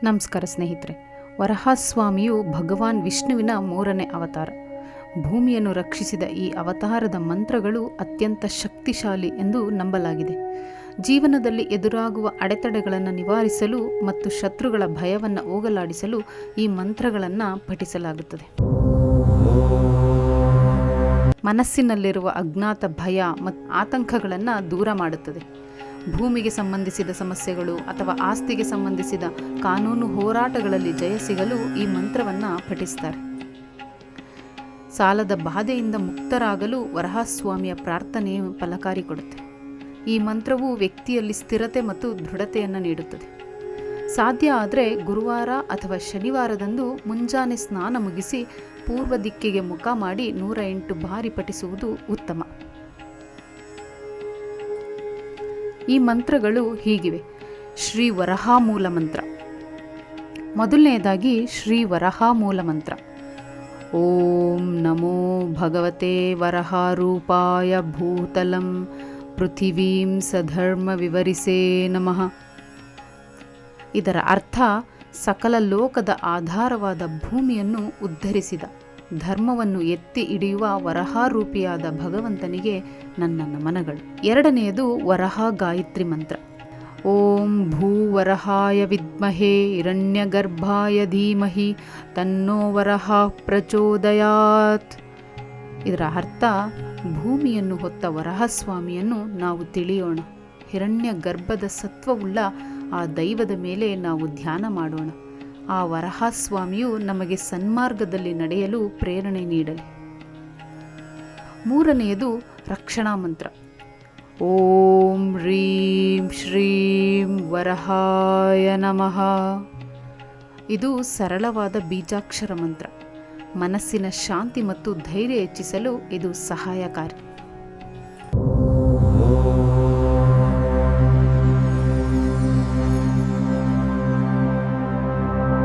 ನಮಸ್ಕಾರ ಸ್ನೇಹಿತರೆ. ವರಹಸ್ವಾಮಿಯು ಭಗವಾನ್ ವಿಷ್ಣುವಿನ 3ನೇ ಅವತಾರ. ಭೂಮಿಯನ್ನು ರಕ್ಷಿಸಿದ ಈ ಅವತಾರದ ಮಂತ್ರಗಳು ಅತ್ಯಂತ ಶಕ್ತಿಶಾಲಿ ಎಂದು ನಂಬಲಾಗಿದೆ. ಜೀವನದಲ್ಲಿ ಎದುರಾಗುವ ಅಡೆತಡೆಗಳನ್ನು ನಿವಾರಿಸಲು ಮತ್ತು ಶತ್ರುಗಳ ಭಯವನ್ನು ಹೋಗಲಾಡಿಸಲು ಈ ಮಂತ್ರಗಳನ್ನು ಪಠಿಸಲಾಗುತ್ತದೆ. ಮನಸ್ಸಿನಲ್ಲಿರುವ ಅಜ್ಞಾತ ಭಯ ಮತ್ತು ಆತಂಕಗಳನ್ನು ದೂರ ಮಾಡುತ್ತದೆ. ಭೂಮಿಗೆ ಸಂಬಂಧಿಸಿದ ಸಮಸ್ಯೆಗಳು ಅಥವಾ ಆಸ್ತಿಗೆ ಸಂಬಂಧಿಸಿದ ಕಾನೂನು ಹೋರಾಟಗಳಲ್ಲಿ ಜಯ ಸಿಗಲು ಈ ಮಂತ್ರವನ್ನು ಪಠಿಸ್ತಾರೆ. ಸಾಲದ ಬಾಧೆಯಿಂದ ಮುಕ್ತರಾಗಲು ವರಹಸ್ವಾಮಿಯ ಪ್ರಾರ್ಥನೆಯು ಫಲಕಾರಿ ಕೊಡುತ್ತೆ. ಈ ಮಂತ್ರವು ವ್ಯಕ್ತಿಯಲ್ಲಿ ಸ್ಥಿರತೆ ಮತ್ತು ದೃಢತೆಯನ್ನು ನೀಡುತ್ತದೆ. ಸಾಧ್ಯ ಆದರೆ ಗುರುವಾರ ಅಥವಾ ಶನಿವಾರದಂದು ಮುಂಜಾನೆ ಸ್ನಾನ ಮುಗಿಸಿ ಪೂರ್ವ ದಿಕ್ಕಿಗೆ ಮುಖ ಮಾಡಿ 108 ಬಾರಿ ಪಠಿಸುವುದು ಉತ್ತಮ. ಈ ಮಂತ್ರಗಳು ಹೀಗಿವೆ. ಶ್ರೀ ವರಹ ಮೂಲ ಮಂತ್ರ. ಮೊದಲನೆಯದಾಗಿ ಶ್ರೀ ವರಹ ಮೂಲ ಮಂತ್ರ. ಓಂ ನಮೋ ಭಗವತೆ ವರಹ ರೂಪಾಯ ಭೂತಲಂ ಪೃಥಿವೀಂ ಸಧರ್ಮ ವಿವರಿಸೇ ನಮಃ. ಇದರ ಅರ್ಥ, ಸಕಲ ಲೋಕದ ಆಧಾರವಾದ ಭೂಮಿಯನ್ನು ಉದ್ಧರಿಸಿದ, ಧರ್ಮವನ್ನು ಎತ್ತಿ ಹಿಡಿಯುವ ವರಹಾರೂಪಿಯಾದ ಭಗವಂತನಿಗೆ ನನ್ನ ನಮನಗಳು. ಎರಡನೆಯದು ವರಹ ಗಾಯತ್ರಿ ಮಂತ್ರ. ಓಂ ಭೂವರಹಾಯ ವಿದ್ಮಹೇ ಹಿರಣ್ಯಗರ್ಭಾಯ ಧೀಮಹಿ ತನ್ನೋ ವರಹ ಪ್ರಚೋದಯಾತ್. ಇದರ ಅರ್ಥ, ಭೂಮಿಯನ್ನು ಹೊತ್ತ ವರಹಸ್ವಾಮಿಯನ್ನು ನಾವು ತಿಳಿಯೋಣ. ಹಿರಣ್ಯ ಗರ್ಭದ ಸತ್ವವುಳ್ಳ ಆ ದೈವದ ಮೇಲೆ ನಾವು ಧ್ಯಾನ ಮಾಡೋಣ. ಆ ವರಹಸ್ವಾಮಿಯು ನಮಗೆ ಸನ್ಮಾರ್ಗದಲ್ಲಿ ನಡೆಯಲು ಪ್ರೇರಣೆ ನೀಡಲಿ. ಮೂರನೆಯದು ರಕ್ಷಣಾ ಮಂತ್ರ. ಓಂ ಹ್ರೀಂ ಶ್ರೀಂ ವರಹಾಯ ನಮಃ. ಇದು ಸರಳವಾದ ಬೀಜಾಕ್ಷರ ಮಂತ್ರ. ಮನಸ್ಸಿನ ಶಾಂತಿ ಮತ್ತು ಧೈರ್ಯ ಹೆಚ್ಚಿಸಲು ಇದು ಸಹಾಯಕಾರಿ.